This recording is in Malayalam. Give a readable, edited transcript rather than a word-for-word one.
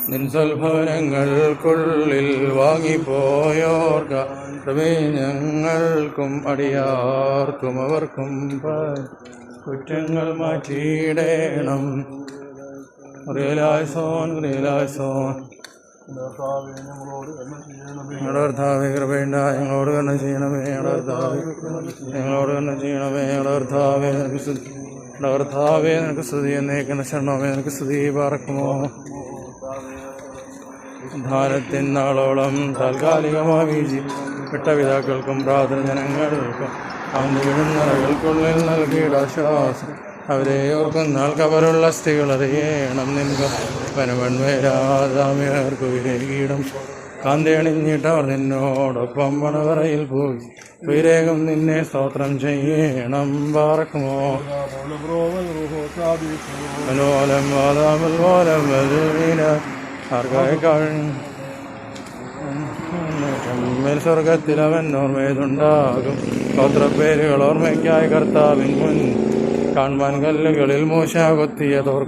നിൻ സൽഭവനങ്ങൾക്കുള്ളിൽ വാങ്ങിപ്പോയോർക്ക ഞങ്ങൾക്കും അടിയാർക്കും അവർക്കും കുറ്റങ്ങൾ മാറ്റിയിടേണം. ഞങ്ങളുടെ കർത്താവേ കൃപയുണ്ട ഞങ്ങളോട് കരുണ ചെയ്യണമേ. ഞങ്ങളോട് കരുണ ചെയ്യണമേ. കർത്താവേ നിനക്ക് സ്തുതി എന്നേക്കുന്ന ശരണമേ. നിനക്ക് സ്തുതി പാർക്കുമോ. ധാരത്തിൻ നാളോളം താൽക്കാലികമായി വിട്ടപിതാക്കൾക്കും പ്രാർത്ഥന ജനങ്ങൾക്കും അവൻ്റെ വിടുന്നറകൾക്കുള്ളിൽ നൽകിയിടാശ്വാസം. അവരെ ഓർക്കുന്നാൽ കവറുള്ള സ്ത്രീകൾ അറിയണം. നിൻക വനവൺവേരാതാമ്യർക്ക് വിരകീടം കാന്തയണിഞ്ഞിട്ട് അവർ നിന്നോടൊപ്പം മണവറയിൽ പോയി വിരേകം നിന്നെ സ്തോത്രം ചെയ്യണം. പാർക്കുമോ. മനോലം വാദാമൽ വാലം മേൽ സ്വർഗത്തിൽ അവൻ ഓർമ്മയതുണ്ടാകും. ഗോത്രപ്പേരുകൾ ഓർമ്മയ്ക്കായി കർത്താവിൻ മുൻ കാൺമാൻ കല്ലുകളിൽ മൂശ കൊത്തിയതോർക്കും.